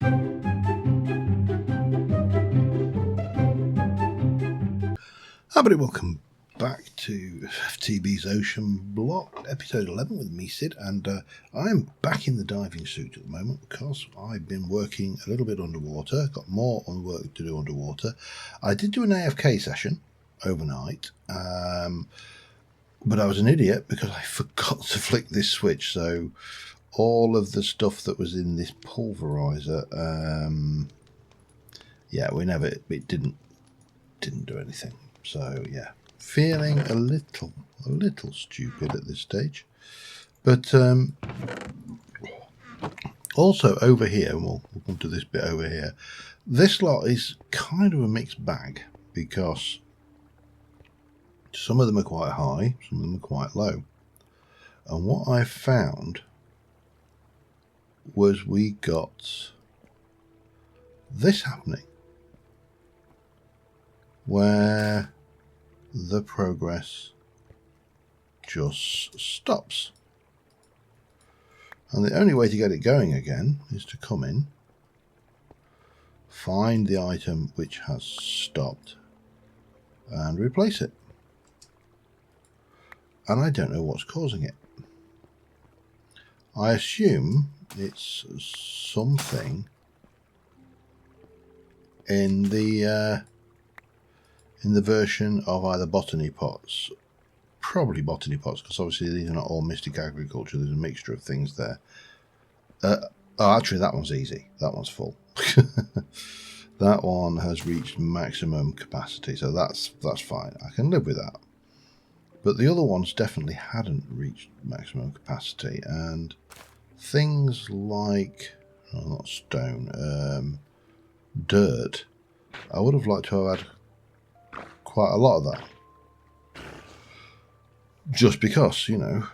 Hi everybody, welcome back to FtB's Ocean Block, episode 11 with me, Sid, and I'm back in the diving suit at the moment because I've been working a little bit underwater, got more on work to do underwater. I did do an AFK session overnight, but I was an idiot because I forgot to flick this switch, so all of the stuff that was in this pulverizer, yeah, it didn't do anything. So yeah, feeling a little stupid at this stage, but also over here, and we'll come to this bit over here. This lot is kind of a mixed bag because some of them are quite high, some of them are quite low, and what I found was we got this happening where the progress just stops. And the only way to get it going again is to come in, find the item which has stopped, and replace it. And I don't know what's causing it. I assume it's something in the version of either Botany pots, probably Botany pots, because obviously these are not all Mystic Agriculture. There's a mixture of things there. Oh, actually, that one's easy. That one's full. That one has reached maximum capacity, so that's fine. I can live with that. But the other ones definitely hadn't reached maximum capacity, and things like, oh, not stone, dirt. I would have liked to have had quite a lot of that, just because, you know.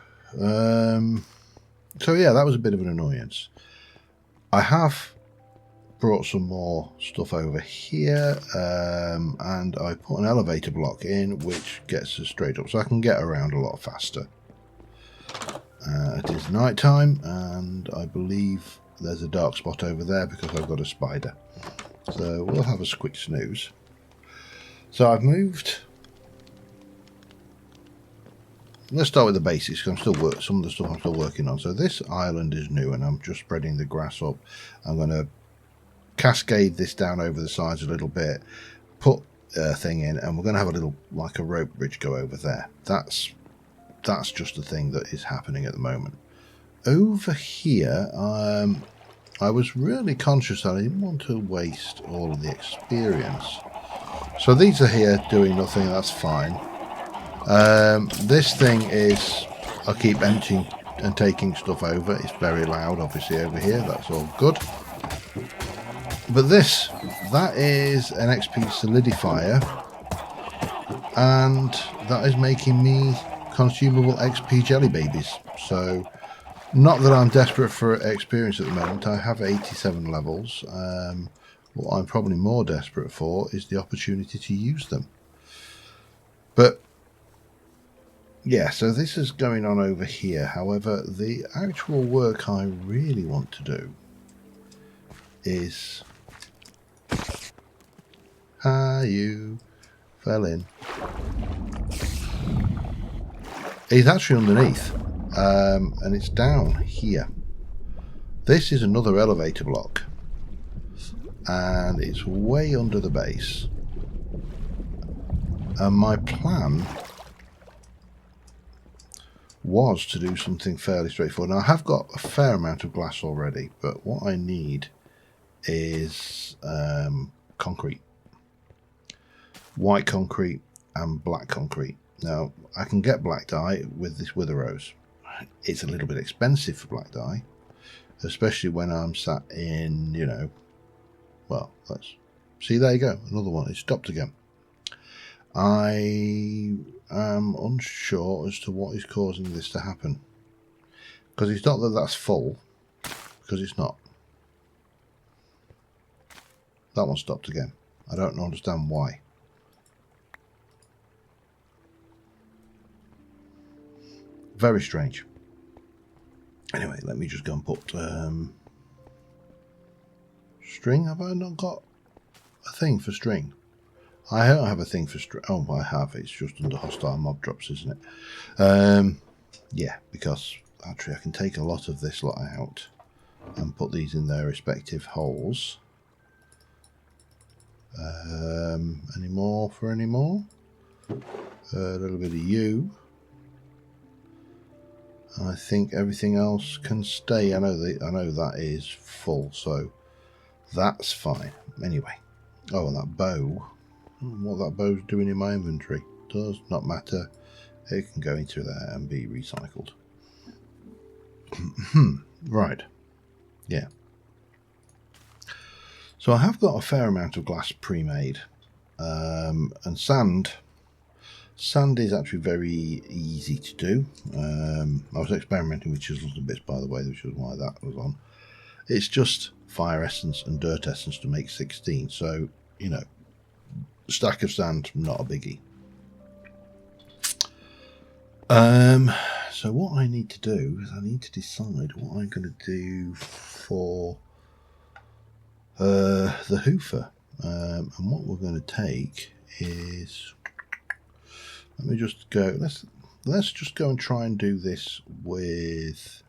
So yeah, that was a bit of an annoyance. I have brought some more stuff over here, and I put an elevator block in which gets us straight up, so I can get around a lot faster. It is night time, and I believe there's a dark spot over there because I've got a spider, so we'll have a quick snooze. So I've moved. Let's start with the basics, because I'm still some of the stuff I'm still working on. So this island is new, and I'm just spreading the grass up. I'm going to cascade this down over the sides a little bit, put a thing in, and we're going to have a little, like a rope bridge go over there. That's just the thing that is happening at the moment. Over here, I was really conscious that I didn't want to waste all of the experience. So these are here doing nothing, that's fine. This thing is, I keep emptying and taking stuff over. It's very loud, obviously, over here. That's all good. But that is an XP solidifier, and that is making me consumable XP jelly babies. So, not that I'm desperate for experience at the moment. I have 87 levels. What I'm probably more desperate for is the opportunity to use them. But yeah, so this is going on over here. However, the actual work I really want to do is... you fell in. It's actually underneath, and it's down here. This is another elevator block, and it's way under the base. And my plan was to do something fairly straightforward. Now, I have got a fair amount of glass already, but what I need is concrete. White concrete and black concrete. Now, I can get black dye with this wither rose. It's a little bit expensive for black dye, especially when I'm sat in, you know, well, let's see, there you go, another one, it stopped again. I am unsure as to what is causing this to happen, because it's not that that's full, because it's not. That one stopped again. I don't understand why. Very strange. Anyway, let me just go and put String? Have I not got a thing for string? I don't have a thing for string. Oh, I have. It's just under hostile mob drops, isn't it? Yeah, because actually I can take a lot of this lot out and put these in their respective holes. Any more for any more? A little bit of you. I think everything else can stay. I know that is full, so that's fine. Anyway, oh, and that bow. What that bow's doing in my inventory does not matter. It can go into there and be recycled. Right. Yeah. So I have got a fair amount of glass pre-made, and sand. Sand is actually very easy to do. I was experimenting with chiseled bits, by the way, which is why that was on. It's just fire essence and dirt essence to make 16. So, you know, stack of sand, not a biggie. So what I need to do is I need to decide what I'm going to do for the hoofer. And what we're going to take is, let me just go, let's just go and try and do this with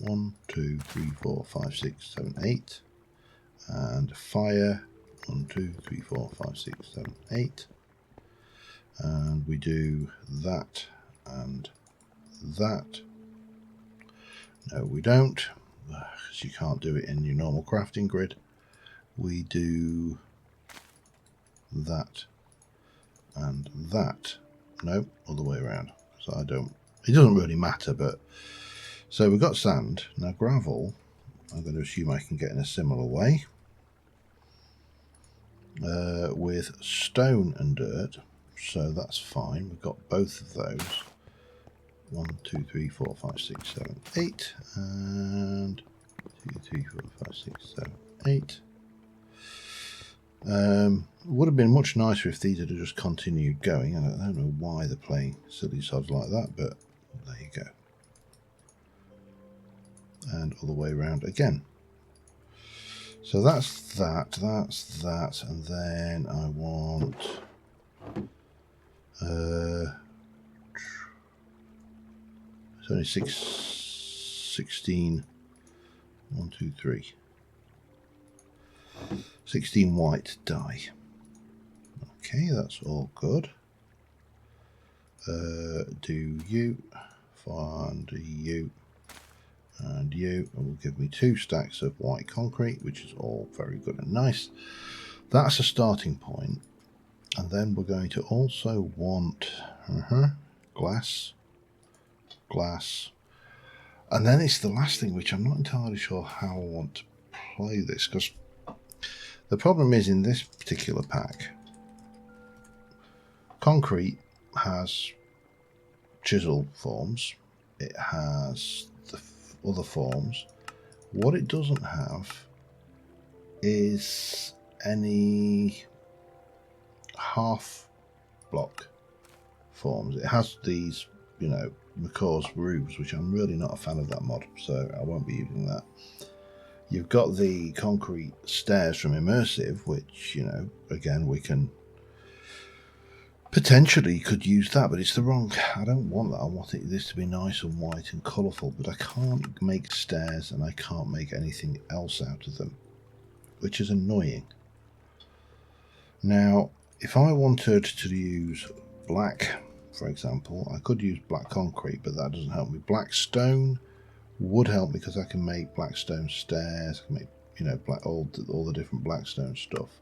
1, 2, 3, 4, 5, 6, 7, 8, and fire 1, 2, 3, 4, 5, 6, 7, 8, and we do that and that. No, we don't, because you can't do it in your normal crafting grid. We do that and that. No, other way around. So it doesn't really matter, but so we've got sand. Now gravel, I'm going to assume I can get in a similar way. With stone and dirt, so that's fine. We've got both of those. 1, 2, 3, 4, 5, 6, 7, 8, and 2, 3, 4, 5, 6, 7, 8. Would have been much nicer if these had just continued going. I don't know why they're playing silly sods like that, but there you go. And all the way around again. So that's that, and then I want it's only 16. 1, 2, 3. 16 white dye. Okay, that's all good. Do you, find you, and you, and will give me 2 stacks of white concrete, which is all very good and nice. That's a starting point. And then we're going to also want glass, and then it's the last thing, which I'm not entirely sure how I want to play this, because the problem is in this particular pack, concrete has chisel forms, it has the other forms. What it doesn't have is any half block forms. It has these, you know, McCaw's roofs, which I'm really not a fan of that mod, so I won't be using that. You've got the concrete stairs from Immersive, which, you know, again, we can potentially could use that, but it's the wrong, I don't want that. I want this to be nice and white and colourful, but I can't make stairs and I can't make anything else out of them, which is annoying. Now, if I wanted to use black, for example, I could use black concrete, but that doesn't help me. Black stone would help because I can make black stone stairs, I can make, you know, all the different blackstone stuff.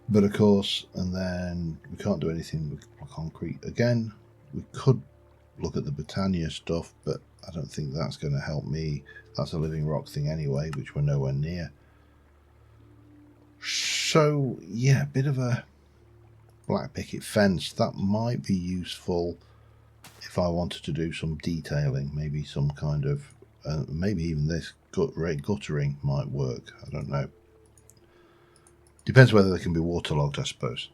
But of course, and then we can't do anything with concrete again. We could look at the Botany stuff, but I don't think that's going to help me. That's a living rock thing anyway, which we're nowhere near. So yeah, a bit of a black picket fence that might be useful if I wanted to do some detailing, maybe some kind of maybe even this guttering might work. I don't know. Depends whether they can be waterlogged, I suppose.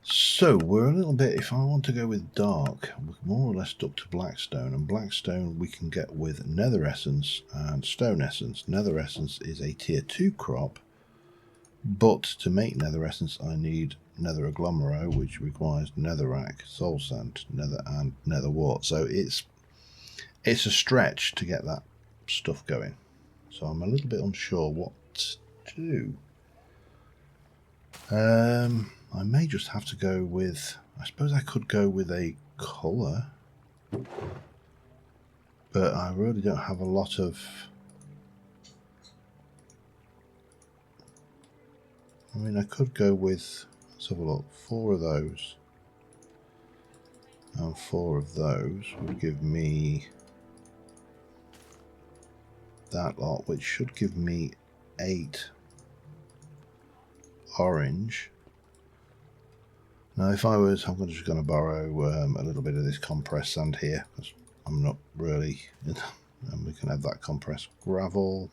So we're a little bit, if I want to go with dark, we're more or less stuck to blackstone, and blackstone we can get with nether essence and stone essence. Nether essence is a tier 2 crop, but to make nether essence I need nether agglomero, which requires netherrack, soul sand, nether and nether wart. So it's a stretch to get that stuff going. So I'm a little bit unsure what to do. I may just have to go with, I suppose I could go with a colour, but I really don't have a lot of, I mean I could go with, let's have a look, 4 of those and 4 of those would give me that lot, which should give me 8 orange. Now if I was, I'm just going to borrow a little bit of this compressed sand here, because I'm not really, and we can have that compressed gravel.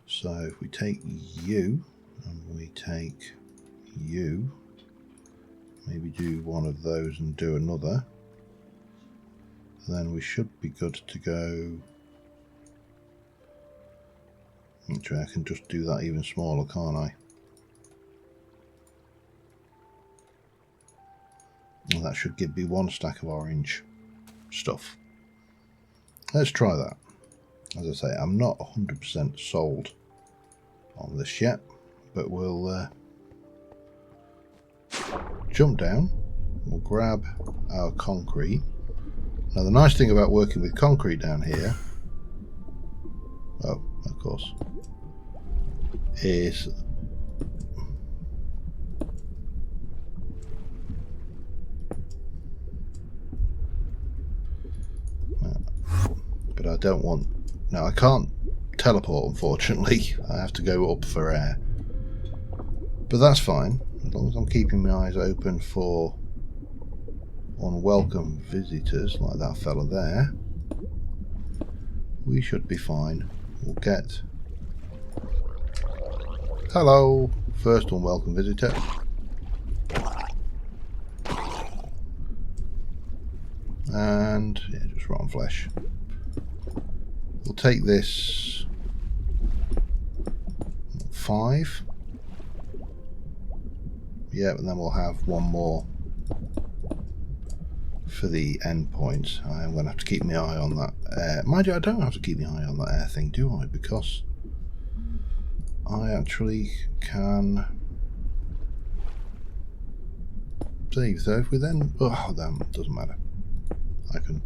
So if we take you, and we take you, maybe do one of those and do another, then we should be good to go. Actually, I can just do that even smaller, can't I? And that should give me 1 stack of orange stuff. Let's try that. As I say, I'm not 100% sold on this yet, but we'll jump down. We'll grab our concrete. Now the nice thing about working with concrete down here, oh, of course, is but I don't want, now I can't teleport unfortunately, I have to go up for air, but that's fine as long as I'm keeping my eyes open for unwelcome visitors like that fella there. We should be fine. We'll get, hello, first unwelcome visitor. And yeah, just rotten flesh. We'll take this 5. Yeah, and then we'll have 1 more for the end point. I'm going to have to keep my eye on that air. Mind you, I don't have to keep my eye on that air thing, do I? Because I actually can save. So if we then, oh damn, it doesn't matter. I can,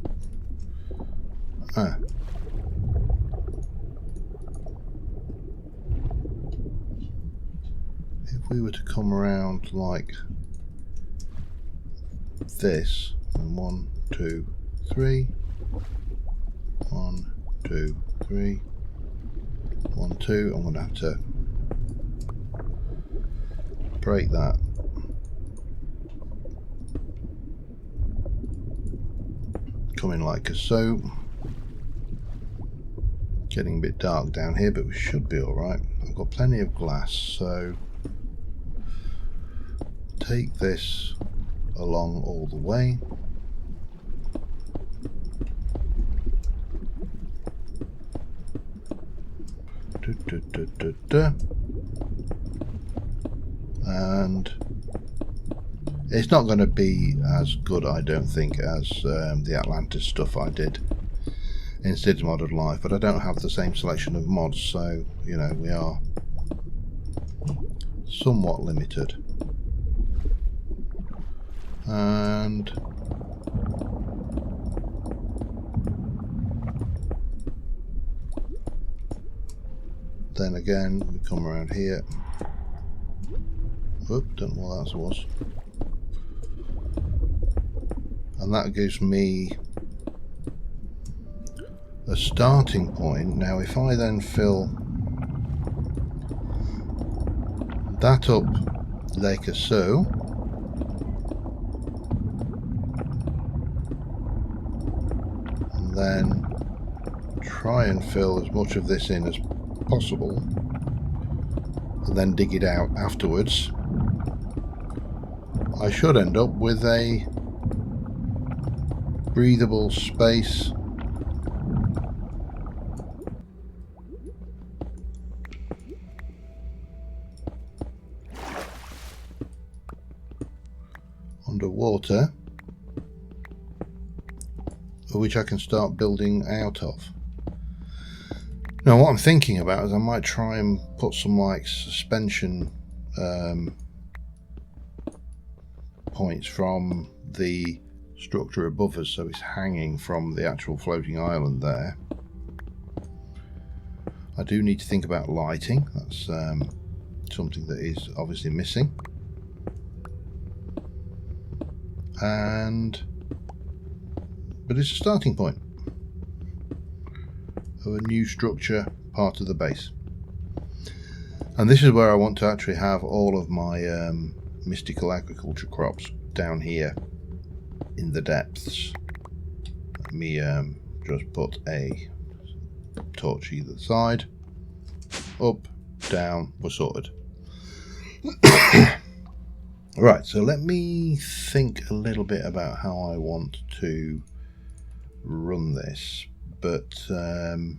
if we were to come around like this, and 1, 2, 3, 1, 2, 3, 1, 2, I'm going to have to break that. Come in like so. Getting a bit dark down here, but we should be alright. I've got plenty of glass, so take this along all the way. And it's not going to be as good, I don't think, as the Atlantis stuff I did in Sid's Modded Life, but I don't have the same selection of mods, so you know we are somewhat limited. And then again we come around here. Whoop, don't know what that was. And that gives me a starting point. Now if I then fill that up like so, and then try and fill as much of this in as possible, and then dig it out afterwards, I should end up with a breathable space underwater, which I can start building out of. Now what I'm thinking about is I might try and put some like suspension points from the structure above us, so it's hanging from the actual floating island there. I do need to think about lighting. That's something that is obviously missing. But it's a starting point of a new structure, part of the base. And this is where I want to actually have all of my mystical agriculture crops down here in the depths. Let me just put a torch either side. Up, down, we're sorted. Right, so let me think a little bit about how I want to run this. But on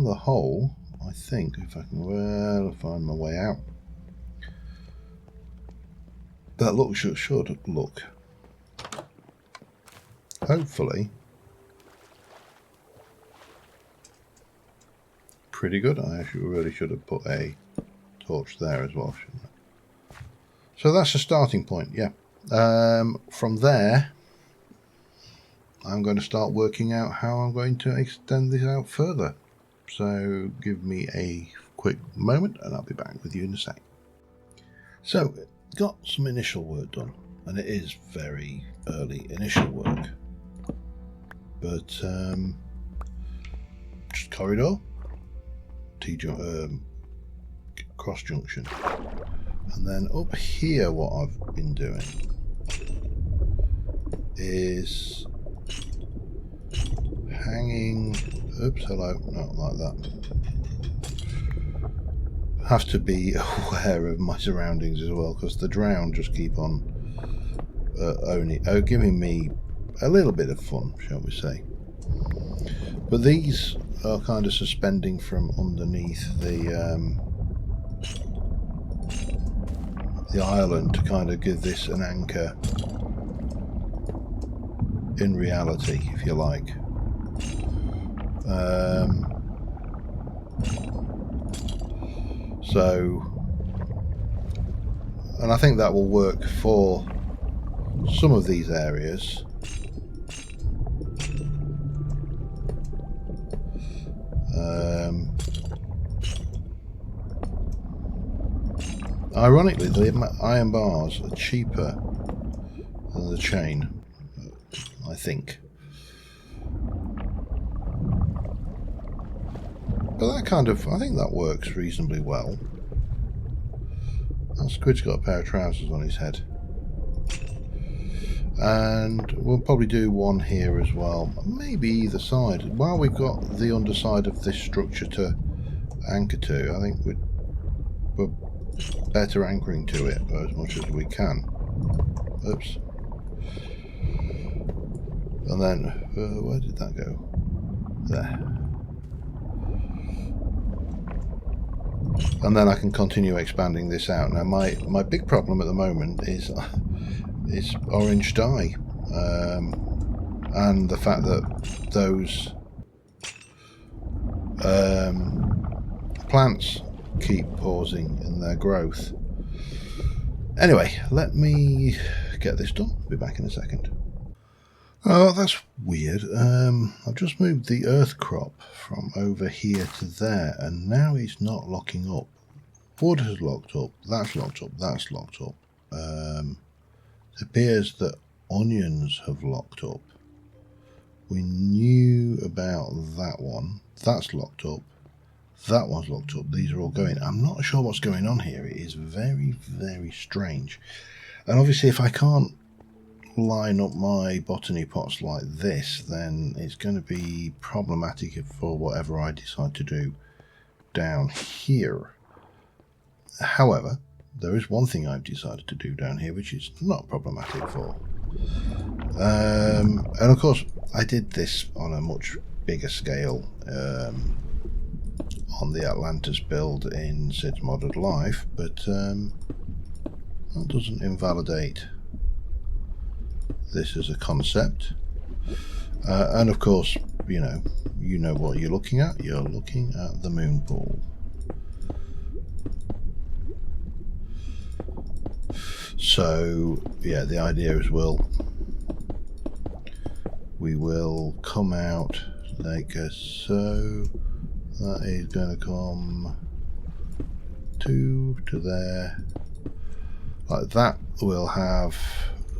the whole, I think if I can find my way out, that should look hopefully pretty good. I actually really should have put a torch there as well, shouldn't I? So that's a starting point, yeah. From there, I'm going to start working out how I'm going to extend this out further. So give me a quick moment and I'll be back with you in a sec. So, got some initial work done, and it is very early initial work. But just corridor, cross junction, and then up here what I've been doing is hanging, oops, hello, not like that. Have to be aware of my surroundings as well, because the drown just keep on giving me a little bit of fun, shall we say. But these are kind of suspending from underneath the island to kind of give this an anchor in reality, if you like. And I think that will work for some of these areas. Ironically, the iron bars are cheaper than the chain, I think. But that kind of, I think that works reasonably well. That squid's got a pair of trousers on his head. And we'll probably do one here as well, maybe either side. While we've got the underside of this structure to anchor to, I think we're better anchoring to it as much as we can. Oops. And then, where did that go? There. And then I can continue expanding this out. Now my big problem at the moment is orange dye, and the fact that those plants keep pausing in their growth. Anyway, let me get this done. Be back in a second. Oh, that's weird. I've just moved the earth crop from over here to there, and now it's not locking up. Wood has locked up, that's locked up, that's locked up. It appears that onions have locked up. We knew about that one. That's locked up. That one's locked up. These are all going. I'm not sure what's going on here. It is very, very strange. And obviously if I can't line up my botany pots like this, then it's going to be problematic for whatever I decide to do down here. However, there is one thing I've decided to do down here, which is not problematic for. And of course, I did this on a much bigger scale on the Atlantis build in Sid's Modded Life, but that doesn't invalidate this as a concept. And of course, you know what you're looking at. You're looking at the moon pool. So yeah, the idea is we will come out like so. That is going to come to there. Like that will have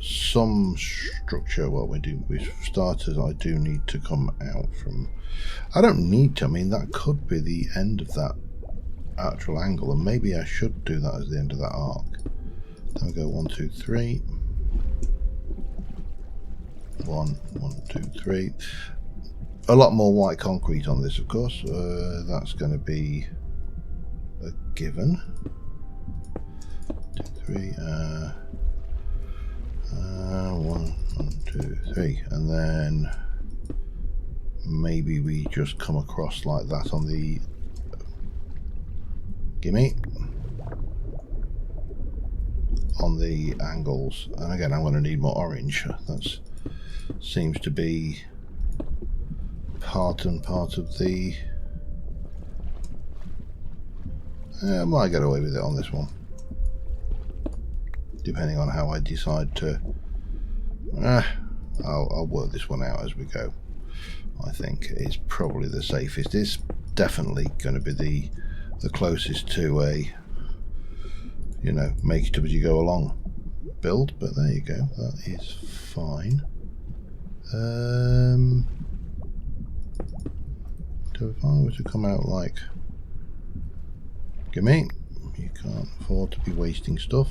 some structure. What we do, we started. I do need to come out from. I don't need to. I mean, that could be the end of that actual angle, and maybe I should do that as the end of that arc. Then we go 1, 2, 3. 1, 1, 2, 3. A lot more white concrete on this, of course. That's going to be a given. 2, 3. 1, 1, 2, 3, and then maybe we just come across like that on the. Gimme. On the angles, and again I'm going to need more orange. That seems to be part and part of the. I might get away with it on this one, depending on how I decide to. I'll work this one out as we go. I think it's probably the safest. It's definitely going to be the closest to a, you know, make it up as you go along build, but there you go, that is fine. So if I were to come out like, gimme, you can't afford to be wasting stuff.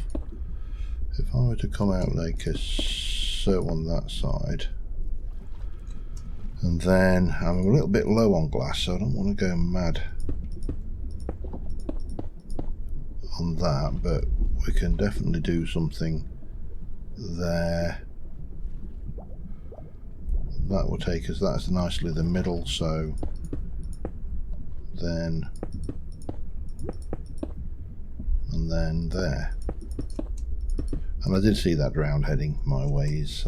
If I were to come out like a so on that side, and then I'm a little bit low on glass, so I don't want to go mad on that, but we can definitely do something there. That will take us, that's nicely the middle, so then and then there. And I did see that round heading my ways.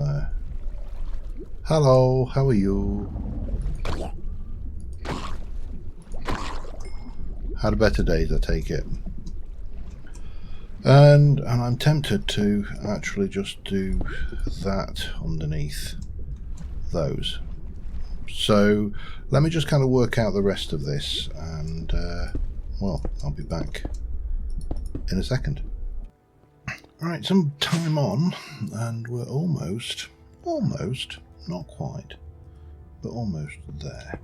Hello, how are you? Had a better days, I take it. And I'm tempted to actually just do that underneath those. So let me just kind of work out the rest of this, and well, I'll be back in a second. Right, some time on, and we're almost, not quite, but almost there.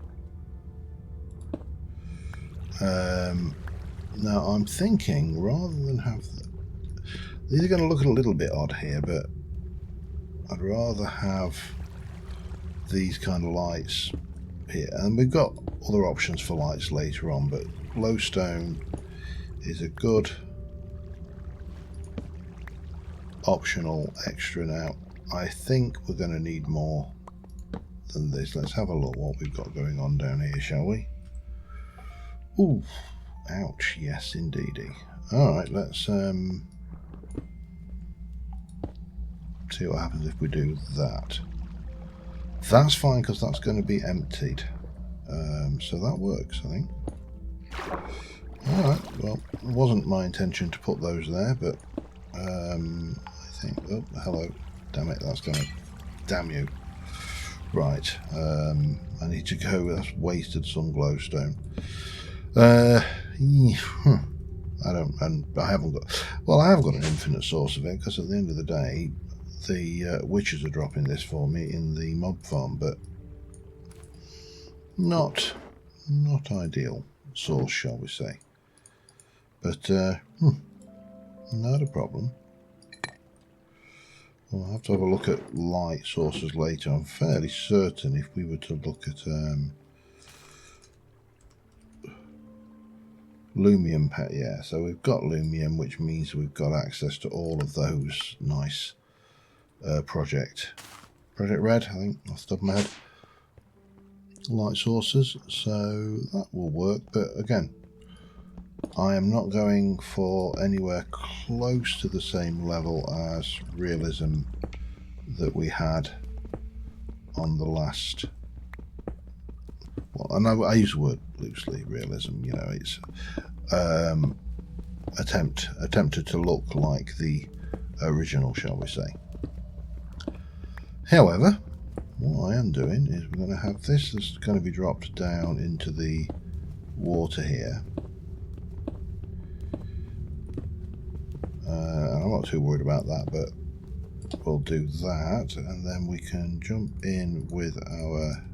Now I'm thinking, rather than have these are going to look a little bit odd here, but I'd rather have these kind of lights here, and we've got other options for lights later on, but glowstone is a good optional extra. Now I think we're going to need more than this. Let's have a look what we've got going on down here, shall we? Ooh, ouch, yes indeedy. Alright, let's see what happens if we do that. That's fine, because that's going to be emptied, so that works, I think. Alright, well, it wasn't my intention to put those there, but I think, oh, hello, damn it, that's going to, damn you. Right, I need to go, that's wasted some glowstone. I don't, and I haven't got, well, I have got an infinite source of it, because at the end of the day, the witches are dropping this for me in the mob farm, but not ideal source, shall we say. But not a problem. We'll have to have a look at light sources later. I'm fairly certain if we were to look at Lumium, yeah, so we've got Lumium, which means we've got access to all of those nice Project Red, I think, off the top of my head, light sources, so that will work. But again, I am not going for anywhere close to the same level as realism that we had on the last, well, and I use the word loosely, realism, you know, it's attempted to look like the original, shall we say. However, what I am doing is we're going to have this that's going to be dropped down into the water here. I'm not too worried about that, but we'll do that, and then we can jump in with our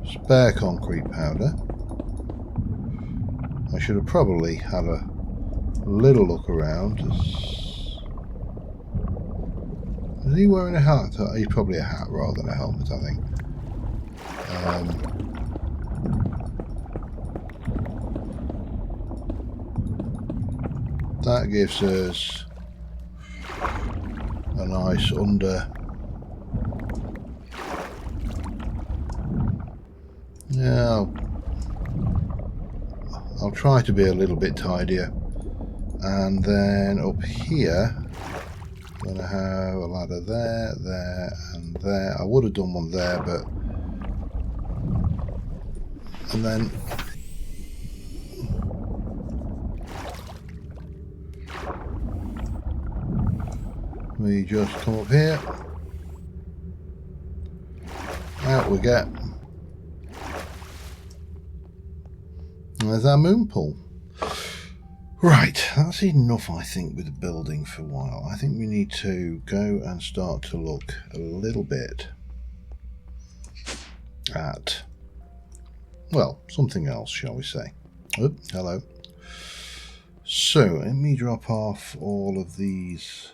spare concrete powder. I should have probably had a little look around. Is he wearing a hat? He's probably a hat rather than a helmet, I think. That gives us a nice Yeah, I'll try to be a little bit tidier. And then up here, I'm going to have a ladder there, there, and there. I would have done one there, but... And then... we just come up here. Out we get. And there's our moon pool. Right, that's enough, I think, with the building for a while. I think we need to go and start to look a little bit at, well, something else, shall we say. Oh, hello. So, let me drop off all of these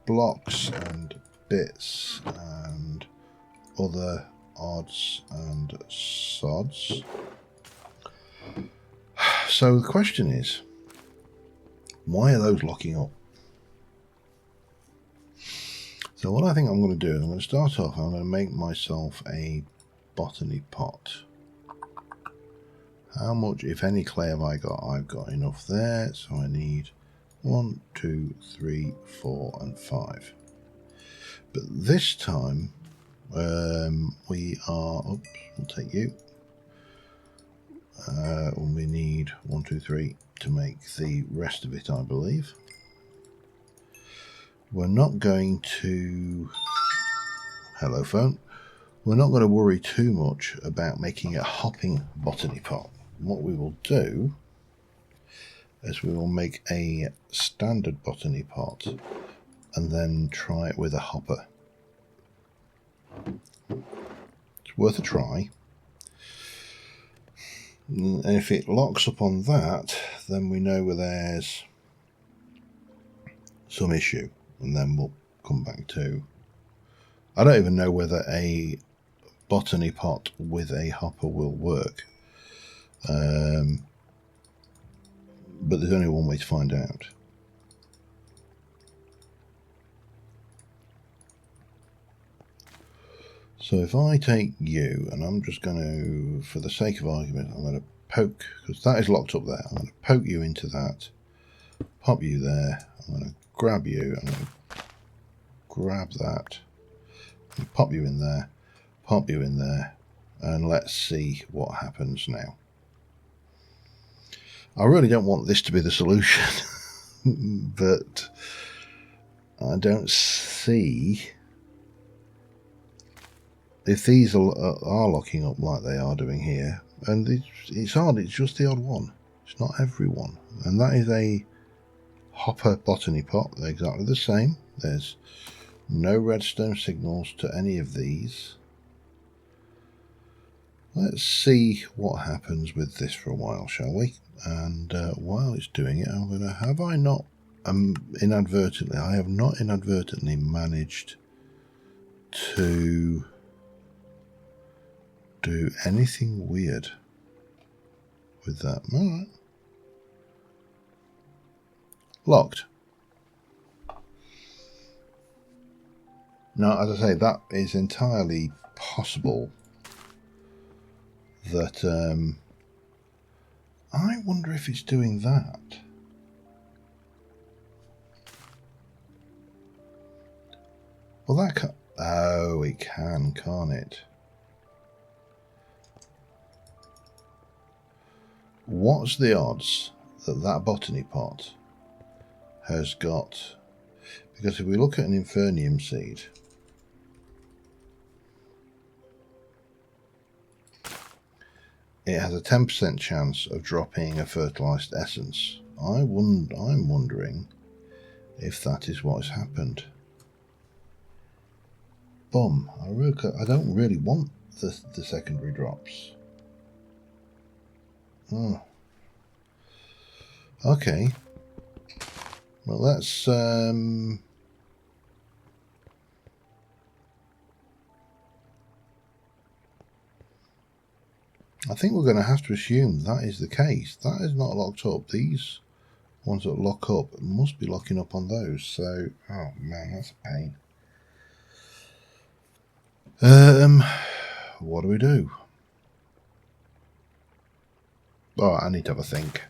blocks and bits and other odds and sods. So the question is, why are those locking up? So what I think I'm going to do is I'm going to start off, I'm going to make myself a botany pot. How much, if any, clay have I got? I've got enough there, so I need 1, 2, 3, 4 and 5. But this time we are, oops, we'll take you. We need 1, 2, 3 to make the rest of it, I believe. We're not going to, hello phone, we're not going to worry too much about making a hopping botany pot. What we will do is we will make a standard botany pot and then try it with a hopper. It's worth a try. And if it locks up on that, then we know where there's some issue, and then we'll come back to, I don't even know whether a botany pot with a hopper will work, but there's only one way to find out. So if I take you, and I'm just going to, for the sake of argument, I'm going to poke, because that is locked up there, I'm going to poke you into that, pop you there, I'm going to grab you, I'm going to grab that, and pop you in there, pop you in there, and let's see what happens now. I really don't want this to be the solution, but I don't see... If these are locking up like they are doing here, and it's odd, it's just the odd one. It's not every one. And that is a hopper botany pot. They're exactly the same. There's no redstone signals to any of these. Let's see what happens with this for a while, shall we? And while it's doing it, I'm going to, have I not inadvertently, I have not inadvertently managed to do anything weird with that. All right. Locked. Now, as I say, that is entirely possible that I wonder if it's doing that. Well, that can... Oh, it can, can't it? What's the odds that that botany pot has got... Because if we look at an infernium seed... It has a 10% chance of dropping a fertilised essence. I'm wondering if that is what has happened. Bum. I don't really want the secondary drops. Oh. Okay. Well, that's... I think we're going to have to assume that is the case. That is not locked up. These ones that lock up must be locking up on those. So, oh man, that's a pain. What do we do? Oh, I need to have a think.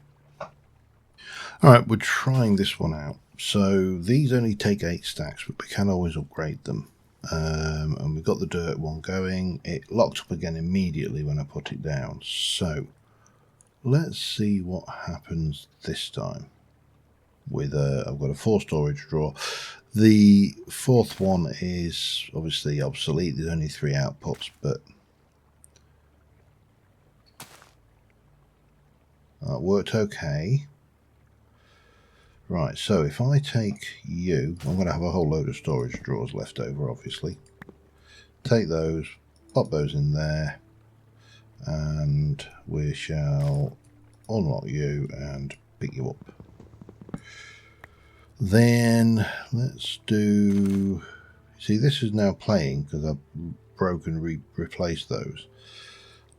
Alright, we're trying this one out. So, these only take 8 stacks, but we can always upgrade them. And we've got the dirt one going. It locked up again immediately when I put it down. So let's see what happens this time. With I've got a 4 storage drawer. The 4th one is obviously obsolete. There's only 3 outputs, but that worked okay. Right, so if I take you, I'm going to have a whole load of storage drawers left over, obviously. Take those, pop those in there, and we shall unlock you and pick you up. Then let's do... See, this is now playing because I've broken, replaced those.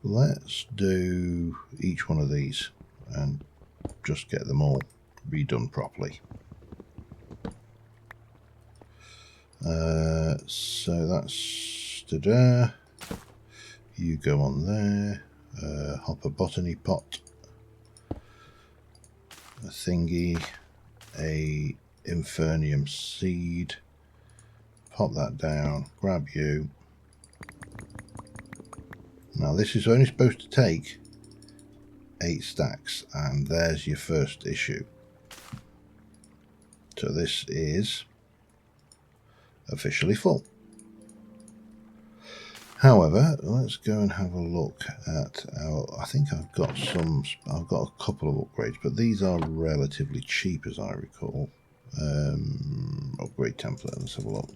Let's do each one of these and just get them all redone properly. So that's ta-da. You go on there. Hop a botany pot, a thingy, a infernium seed. Pop that down. Grab you. Now this is only supposed to take 8 stacks, and there's your first issue. So this is officially full. However, let's go and have a look at our... I think I've got a couple of upgrades, but these are relatively cheap as I recall. Upgrade template, let's have a look.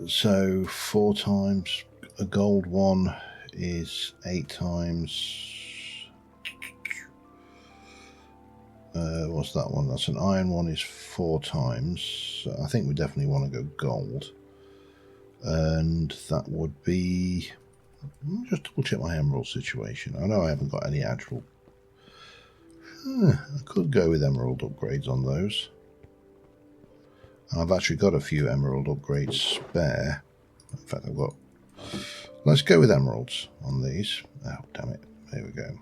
So 4 times a gold one is 8 times. What's that one? That's an iron one is 4 times. So I think we definitely want to go gold, and that would be... Just double check my emerald situation. I know I haven't got any actual... I could go with emerald upgrades on those. I've actually got a few emerald upgrades spare. In fact, I've got... Let's go with emeralds on these. Oh, damn it. There we go.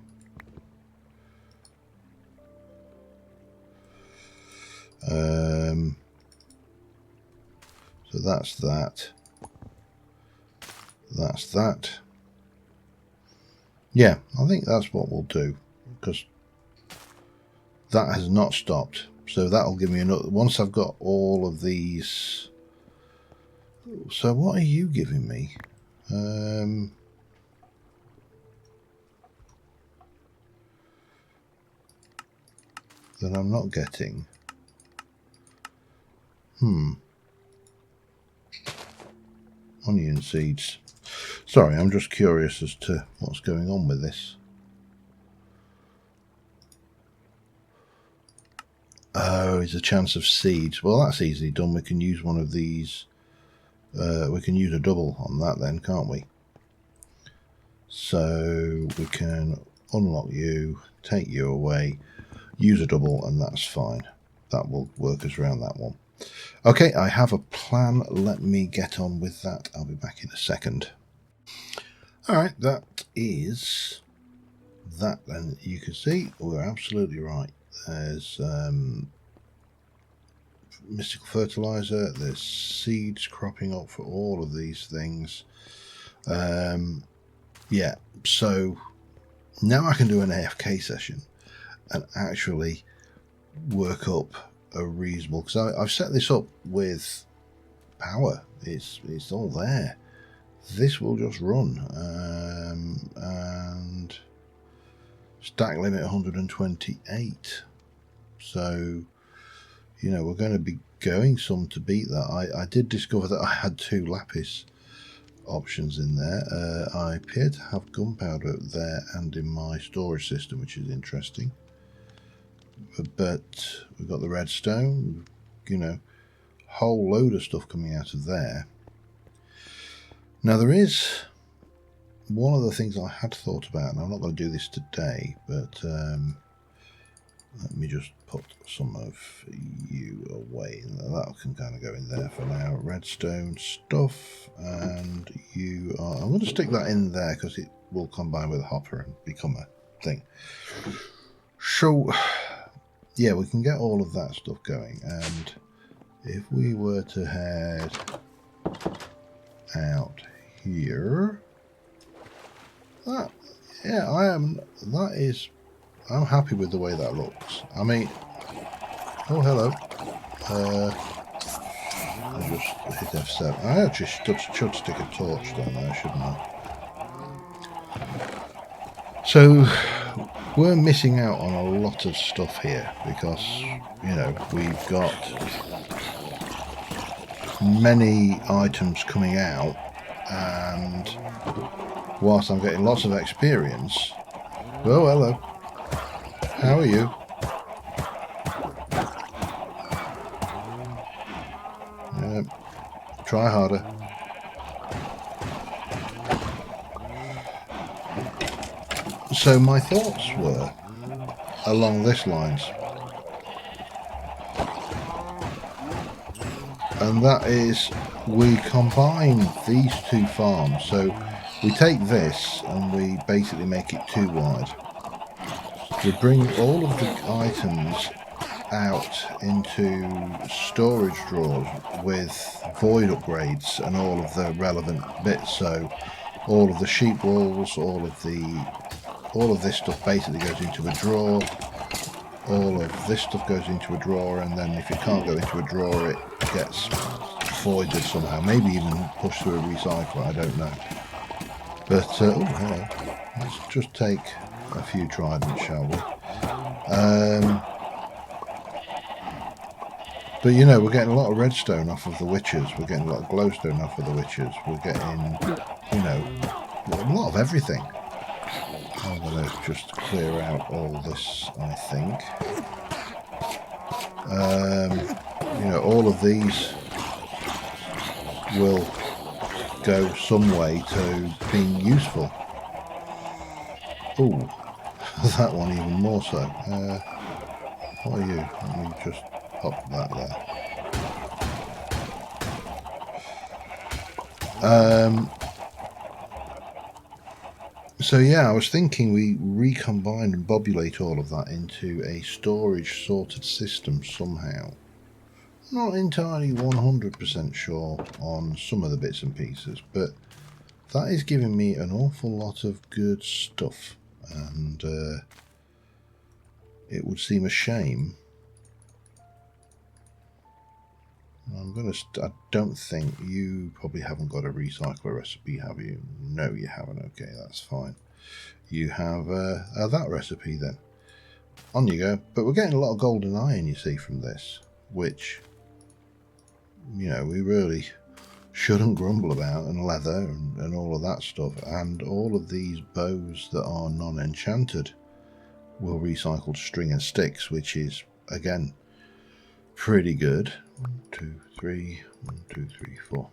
So that's that. That's that. Yeah, I think that's what we'll do, because that has not stopped. So that'll give me another... Once I've got all of these... So what are you giving me? That I'm not getting. Onion seeds. Sorry, I'm just curious as to what's going on with this. Oh, it's a chance of seeds. Well, that's easily done. We can use one of these. We can use a double on that then, can't we? So we can unlock you, take you away, use a double, and that's fine. That will work us around that one. Okay, I have a plan. Let me get on with that. I'll be back in a second. Alright, that is that then. You can see we're absolutely right. There's mystical fertilizer, there's seeds cropping up for all of these things. Yeah, so now I can do an AFK session and actually work up a reasonable, because I've set this up with power. It's all there. This will just run, and stack limit 128. So, you know, we're going to be going some to beat that. I did discover that I had 2 lapis options in there. I appear to have gunpowder there and in my storage system, which is interesting. But we've got the redstone, you know, whole load of stuff coming out of there. Now there is one of the things I had thought about, and I'm not going to do this today, but let me just put some of you away. That can kind of go in there for now. Redstone stuff, and you are... I'm going to stick that in there because it will combine with a hopper and become a thing. So, yeah, we can get all of that stuff going. And if we were to head out here... yeah, I'm happy with the way that looks. I mean, oh, hello. I just hit F7. I actually should stick a torch down there, shouldn't I? So, we're missing out on a lot of stuff here because, you know, we've got many items coming out, and whilst I'm getting lots of experience... Oh, hello. How are you? Try harder. So my thoughts were along this lines, and that is we combine these 2 farms. So we take this and we basically make it 2 wide. We bring all of the items out into storage drawers with void upgrades and all of the relevant bits. So all of the sheep walls, all of this stuff basically goes into a drawer. All of this stuff goes into a drawer, and then if it can't go into a drawer, it gets voided somehow. Maybe even pushed through a recycler, I don't know. But oh, hello. Let's just take a few tridents, shall we? But you know, we're getting a lot of redstone off of the witches. We're getting a lot of glowstone off of the witches. We're getting, you know, a lot of everything. I'm going to just clear out all this, I think. You know, all of these will go some way to being useful. Ooh, that one even more so. What are you? Let me just pop that there. So yeah, I was thinking we recombine and bobulate all of that into a storage sorted system somehow. Not entirely 100% sure on some of the bits and pieces, but that is giving me an awful lot of good stuff, and it would seem a shame. I don't think you probably haven't got a recycler recipe, have you? No, you haven't. Okay, that's fine. You have that recipe then. On you go. But we're getting a lot of golden iron, you see, from this, which, you know, we really shouldn't grumble about, and leather and all of that stuff, and all of these bows that are non-enchanted will recycle string and sticks, which is, again, pretty good. 1, 2, 3, 1, 2, 3, 4.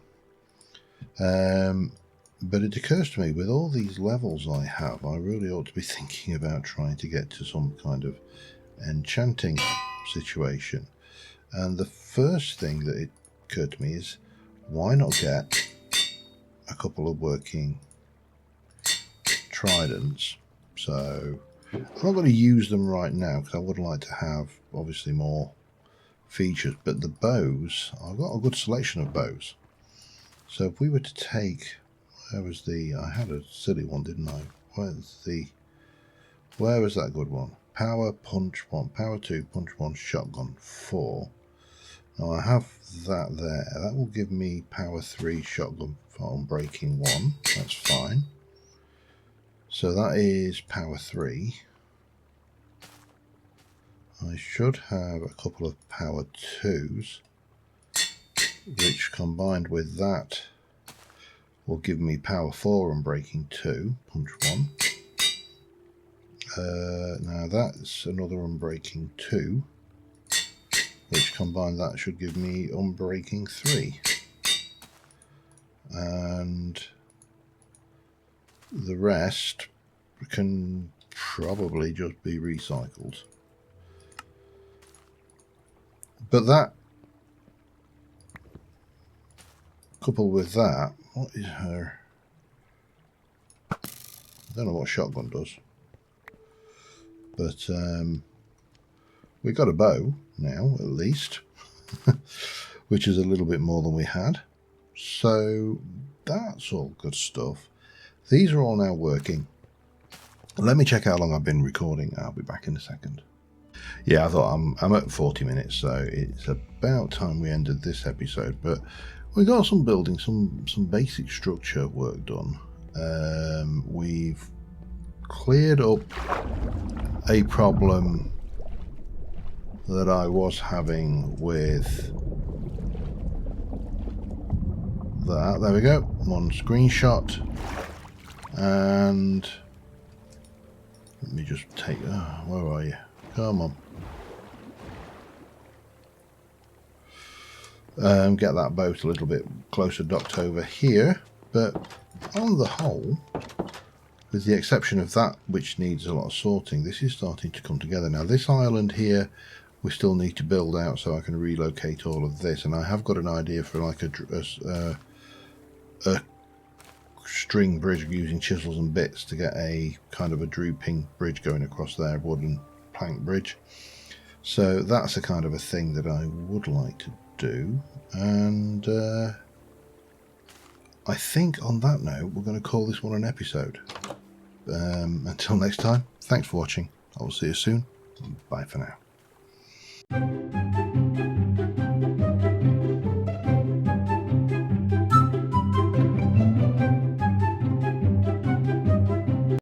But it occurs to me, with all these levels I have, I really ought to be thinking about trying to get to some kind of enchanting situation. And the first thing that it occurred to me is, why not get a couple of working tridents? So I'm not going to use them right now because I would like to have obviously more features, but the bows, I've got a good selection of bows. So if we were to take, where was the, I had a silly one, didn't I? Where was that good one? Power, punch 1, power 2, punch 1, shotgun 4. Now I have that there. That will give me power 3 shotgun for unbreaking 1. That's fine. So that is power 3. I should have a couple of power 2s, which combined with that will give me power 4 unbreaking 2, punch 1. Now that's another unbreaking 2, which combined that should give me unbreaking 3. And the rest can probably just be recycled. But that, coupled with that, what is her? I don't know what shotgun does. But we got a bow now, at least, which is a little bit more than we had. So that's all good stuff. These are all now working. Let me check how long I've been recording. I'll be back in a second. Yeah, I thought I'm at 40 minutes, so it's about time we ended this episode. But we got some building, some basic structure work done. We've cleared up a problem that I was having with that. There we go. One screenshot. And let me just take, where are you? Come on. Get that boat a little bit closer docked over here. But on the whole, with the exception of that, which needs a lot of sorting, this is starting to come together. Now, this island here, we still need to build out so I can relocate all of this. And I have got an idea for like a string bridge using chisels and bits to get a kind of a drooping bridge going across there, wooden plank bridge. So that's a kind of a thing that I would like to do. And I think on that note, we're going to call this one an episode. Until next time, thanks for watching. I will see you soon. Bye for now.